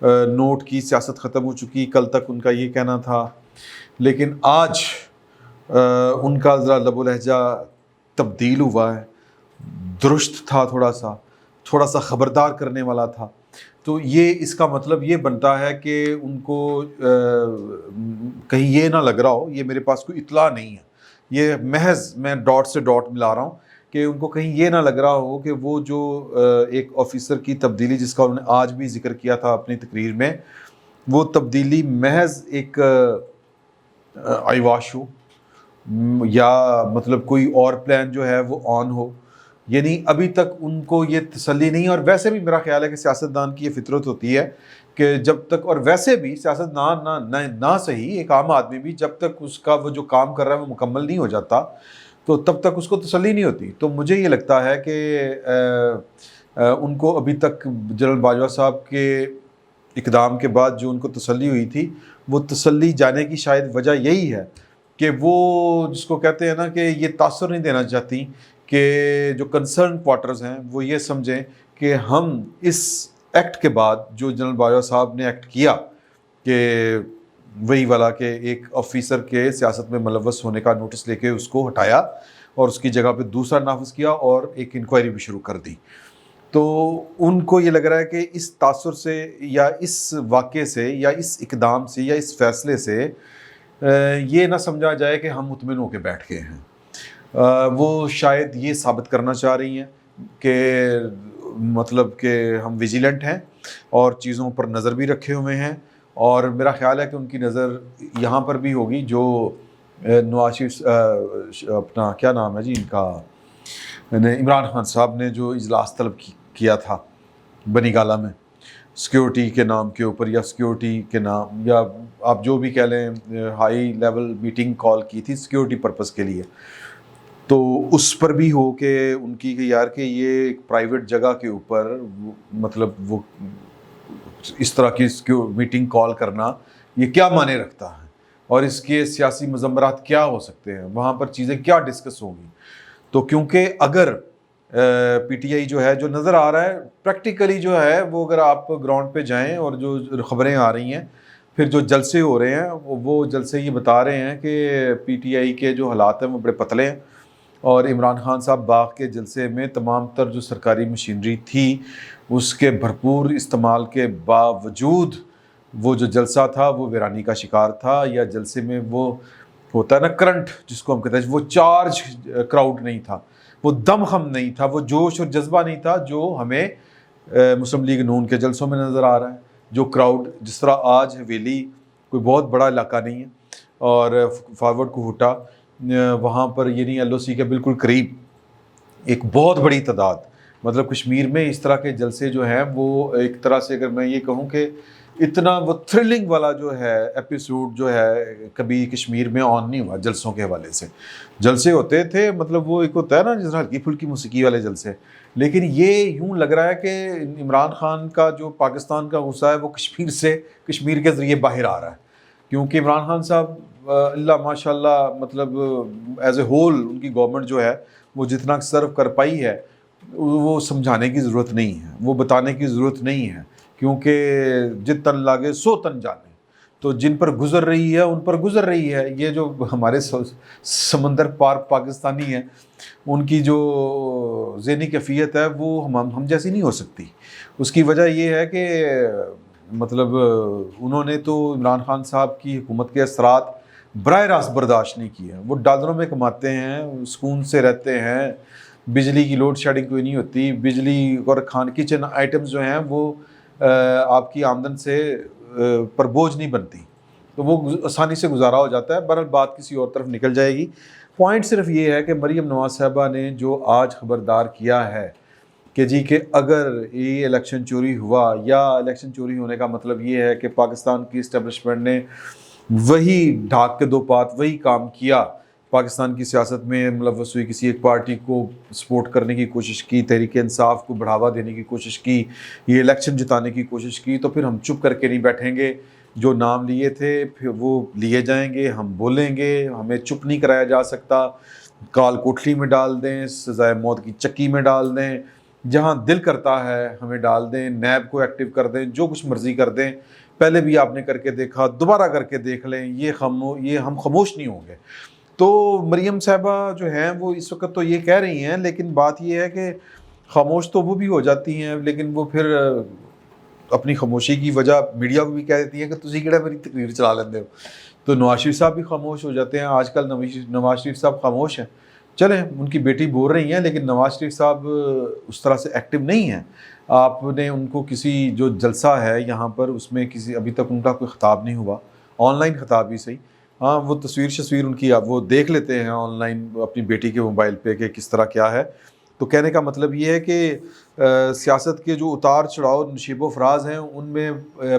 Note کی سیاست ختم ہو چکی، کل تک ان کا یہ کہنا تھا، لیکن آج ان کا ذرا لب و لہجہ تبدیل ہوا ہے، درست تھا، تھوڑا سا خبردار کرنے والا تھا. تو یہ اس کا مطلب یہ بنتا ہے کہ ان کو کہیں یہ نہ لگ رہا ہو، یہ میرے پاس کوئی اطلاع نہیں ہے، یہ محض میں ڈاٹ سے ڈاٹ ملا رہا ہوں، کہ ان کو کہیں یہ نہ لگ رہا ہو کہ وہ جو ایک آفیسر کی تبدیلی جس کا انہوں نے آج بھی ذکر کیا تھا اپنی تقریر میں، وہ تبدیلی محض ایک ایواش ہو، یا مطلب کوئی اور پلان جو ہے وہ آن ہو. یعنی ابھی تک ان کو یہ تسلی نہیں. اور ویسے بھی میرا خیال ہے کہ سیاستدان کی یہ فطرت ہوتی ہے کہ جب تک، اور ویسے بھی سیاستدان نہ صحیح، ایک عام آدمی بھی جب تک اس کا وہ جو کام کر رہا ہے وہ مکمل نہیں ہو جاتا تو تب تک اس کو تسلی نہیں ہوتی. تو مجھے یہ لگتا ہے کہ ان کو ابھی تک جنرل باجوہ صاحب کے اقدام کے بعد جو ان کو تسلی ہوئی تھی، وہ تسلی جانے کی شاید وجہ یہی ہے کہ وہ جس کو کہتے ہیں نا کہ یہ تاثر نہیں دینا چاہتی کہ جو کنسرن کوارٹرز ہیں وہ یہ سمجھیں کہ ہم اس ایکٹ کے بعد جو جنرل باجوہ صاحب نے ایکٹ کیا کہ وہی والا کہ ایک آفیسر کے سیاست میں ملوث ہونے کا نوٹس لے کے اس کو ہٹایا اور اس کی جگہ پہ دوسرا نافذ کیا اور ایک انکوائری بھی شروع کر دی. تو ان کو یہ لگ رہا ہے کہ اس تاثر سے یا اس واقعے سے یا اس اقدام سے یا اس فیصلے سے یہ نہ سمجھا جائے کہ ہم مطمئن ہو کے بیٹھ گئے ہیں. وہ شاید یہ ثابت کرنا چاہ رہی ہیں کہ مطلب کہ ہم ویجیلنٹ ہیں اور چیزوں پر نظر بھی رکھے ہوئے ہیں. اور میرا خیال ہے کہ ان کی نظر یہاں پر بھی ہوگی جو نواز شریف اپنا کیا نام ہے جی ان کا، عمران خان صاحب نے جو اجلاس طلب کیا تھا بنی گالہ میں سیکیورٹی کے نام کے اوپر، یا سیکیورٹی کے نام، یا آپ جو بھی کہہ لیں، ہائی لیول میٹنگ کال کی تھی سیکیورٹی پرپس کے لیے. تو اس پر بھی ہو کہ ان کی کہ یار کہ یہ ایک پرائیویٹ جگہ کے اوپر مطلب وہ اس طرح کی میٹنگ کال کرنا یہ کیا معنی رکھتا ہے، اور اس کے سیاسی مضمرات کیا ہو سکتے ہیں، وہاں پر چیزیں کیا ڈسکس ہوں گی. تو کیونکہ اگر پی ٹی آئی جو ہے جو نظر آ رہا ہے پریکٹیکلی جو ہے وہ، اگر آپ گراؤنڈ پہ جائیں اور جو خبریں آ رہی ہیں، پھر جو جلسے ہو رہے ہیں وہ جلسے یہ بتا رہے ہیں کہ پی ٹی آئی کے جو حالات ہیں وہ بڑے پتلے ہیں. اور عمران خان صاحب باغ کے جلسے میں تمام تر جو سرکاری مشینری تھی اس کے بھرپور استعمال کے باوجود وہ جو جلسہ تھا وہ ویرانی کا شکار تھا، یا جلسے میں وہ ہوتا ہے نا کرنٹ جس کو ہم کہتے ہیں، وہ چارج کراؤڈ نہیں تھا، وہ دم خم نہیں تھا، وہ جوش اور جذبہ نہیں تھا جو ہمیں مسلم لیگ نون کے جلسوں میں نظر آ رہا ہے. جو کراؤڈ جس طرح آج حویلی کوئی بہت بڑا علاقہ نہیں ہے اور فارورڈ کوہٹا وہاں پر یعنی ایل او سی کے بالکل قریب ایک بہت بڑی تعداد، مطلب کشمیر میں اس طرح کے جلسے جو ہیں وہ ایک طرح سے اگر میں یہ کہوں کہ اتنا وہ تھرلنگ والا جو ہے ایپیسوڈ جو ہے کبھی کشمیر میں آن نہیں ہوا. جلسوں کے حوالے سے جلسے ہوتے تھے، مطلب وہ ایک ہوتا ہے نا جس طرح ہلکی پھلکی موسیقی والے جلسے، لیکن یہ یوں لگ رہا ہے کہ عمران خان کا جو پاکستان کا غصہ ہے وہ کشمیر کے ذریعے باہر آ رہا ہے. کیونکہ عمران خان صاحب اللہ ماشاء اللہ مطلب ایز اے ہول ان کی گورنمنٹ جو ہے وہ جتنا سرو کر پائی ہے وہ سمجھانے کی ضرورت نہیں ہے، وہ بتانے کی ضرورت نہیں ہے، کیونکہ جت تن لاگے سو تن جانے. تو جن پر گزر رہی ہے ان پر گزر رہی ہے. یہ جو ہمارے سمندر پار پاکستانی ہیں ان کی جو ذہنی کیفیت ہے وہ ہم جیسی نہیں ہو سکتی. اس کی وجہ یہ ہے کہ مطلب انہوں نے تو عمران خان صاحب کی حکومت کے اثرات براہ راست برداشت نہیں کیے. وہ ڈالروں میں کماتے ہیں، سکون سے رہتے ہیں، بجلی کی لوڈ شیڈنگ کوئی نہیں ہوتی، بجلی اور کچن آئٹمز جو ہیں وہ آپ کی آمدن سے پر بوجھ نہیں بنتی، تو وہ آسانی سے گزارا ہو جاتا ہے. بہرحال بات کسی اور طرف نکل جائے گی. پوائنٹ صرف یہ ہے کہ مریم نواز صاحبہ نے جو آج خبردار کیا ہے کہ جی کہ اگر یہ الیکشن چوری ہوا، یا الیکشن چوری ہونے کا مطلب یہ ہے کہ پاکستان کی اسٹیبلشمنٹ نے وہی ڈھاک کے دو پات وہی کام کیا، پاکستان کی سیاست میں ملوث ہوئی، کسی ایک پارٹی کو سپورٹ کرنے کی کوشش کی، تحریک انصاف کو بڑھاوا دینے کی کوشش کی، یہ الیکشن جتانے کی کوشش کی، تو پھر ہم چپ کر کے نہیں بیٹھیں گے. جو نام لیے تھے پھر وہ لیے جائیں گے، ہم بولیں گے، ہمیں چپ نہیں کرایا جا سکتا. کال کوٹلی میں ڈال دیں، سزائے موت کی چکی میں ڈال دیں، جہاں دل کرتا ہے ہمیں ڈال دیں، نیب کو ایکٹیو کر دیں، جو کچھ مرضی کر دیں. پہلے بھی آپ نے کر کے دیکھا، دوبارہ کر کے دیکھ لیں، یہ ہم خاموش نہیں ہوں گے. تو مریم صاحبہ جو ہیں وہ اس وقت تو یہ کہہ رہی ہیں، لیکن بات یہ ہے کہ خاموش تو وہ بھی ہو جاتی ہیں، لیکن وہ پھر اپنی خاموشی کی وجہ میڈیا کو بھی کہہ دیتی ہیں کہ تسی کیڑا میری تقریر چلا لیندے ہو. تو نواز شریف صاحب بھی خاموش ہو جاتے ہیں. آج کل نواز شریف صاحب خاموش ہیں. چلیں، ان کی بیٹی بول رہی ہیں، لیکن نواز شریف صاحب اس طرح سے ایکٹیو نہیں ہیں. آپ نے ان کو کسی جو جلسہ ہے یہاں پر، اس میں کسی ابھی تک ان کا کوئی خطاب نہیں ہوا، آن لائن خطاب ہی صحیح. ہاں، وہ تصویر ان کی وہ دیکھ لیتے ہیں آن لائن اپنی بیٹی کے موبائل پہ کہ کس طرح کیا ہے. تو کہنے کا مطلب یہ ہے کہ سیاست کے جو اتار چڑھاؤ نشیب و فراز ہیں، ان میں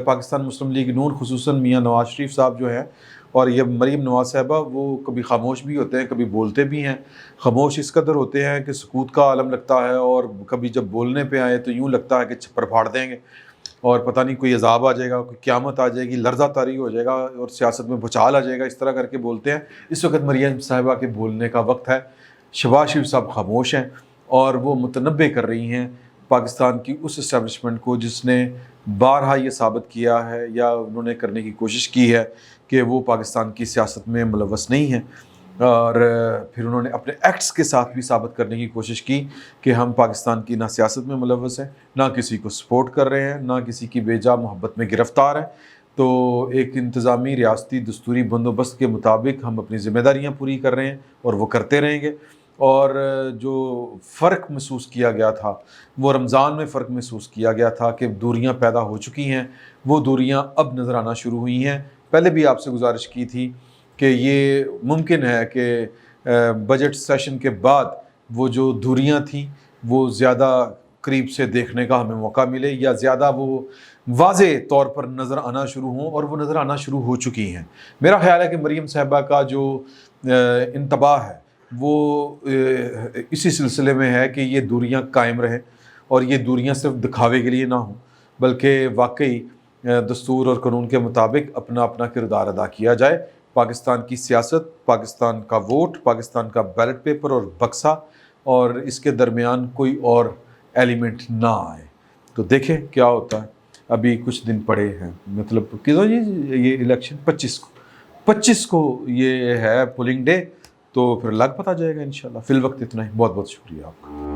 پاکستان مسلم لیگ نون خصوصاً میاں نواز شریف صاحب جو ہیں اور یہ مریم نواز صاحبہ، وہ کبھی خاموش بھی ہوتے ہیں، کبھی بولتے بھی ہیں. خاموش اس قدر ہوتے ہیں کہ سکوت کا عالم لگتا ہے، اور کبھی جب بولنے پہ آئے تو یوں لگتا ہے کہ چھپر پھاڑ دیں گے اور پتہ نہیں کوئی عذاب آ جائے گا، کوئی قیامت آ جائے گی، لرزہ طاری ہو جائے گا اور سیاست میں بھچال آ جائے گا. اس طرح کر کے بولتے ہیں. اس وقت مریم صاحبہ کے بولنے کا وقت ہے. شہباز شریف صاحب خاموش ہیں اور وہ متنبع کر رہی ہیں پاکستان کی اس اسٹیبلشمنٹ کو جس نے بارہا یہ ثابت کیا ہے یا انہوں نے کرنے کی کوشش کی ہے کہ وہ پاکستان کی سیاست میں ملوث نہیں ہیں. اور پھر انہوں نے اپنے ایکٹس کے ساتھ بھی ثابت کرنے کی کوشش کی کہ ہم پاکستان کی نہ سیاست میں ملوث ہیں، نہ کسی کو سپورٹ کر رہے ہیں، نہ کسی کی بے جا محبت میں گرفتار ہیں. تو ایک انتظامی ریاستی دستوری بندوبست کے مطابق ہم اپنی ذمہ داریاں پوری کر رہے ہیں اور وہ کرتے رہیں گے. اور جو فرق محسوس کیا گیا تھا وہ رمضان میں فرق محسوس کیا گیا تھا کہ دوریاں پیدا ہو چکی ہیں، وہ دوریاں اب نظر آنا شروع ہوئی ہیں. پہلے بھی آپ سے گزارش کی تھی کہ یہ ممکن ہے کہ بجٹ سیشن کے بعد وہ جو دوریاں تھیں وہ زیادہ قریب سے دیکھنے کا ہمیں موقع ملے یا زیادہ وہ واضح طور پر نظر آنا شروع ہوں، اور وہ نظر آنا شروع ہو چکی ہیں. میرا خیال ہے کہ مریم صاحبہ کا جو انتباہ ہے وہ اسی سلسلے میں ہے کہ یہ دوریاں قائم رہیں اور یہ دوریاں صرف دکھاوے کے لیے نہ ہوں، بلکہ واقعی دستور اور قانون کے مطابق اپنا اپنا کردار ادا کیا جائے. پاکستان کی سیاست، پاکستان کا ووٹ، پاکستان کا بیلٹ پیپر اور بکسا، اور اس کے درمیان کوئی اور ایلیمنٹ نہ آئے. تو دیکھیں کیا ہوتا ہے. ابھی کچھ دن پڑے ہیں، مطلب کدھر یہ الیکشن 25 کو یہ ہے پولنگ ڈے، تو پھر لگ پتہ جائے گا انشاءاللہ. فی الوقت اتنا ہی. بہت بہت شکریہ آپ کا.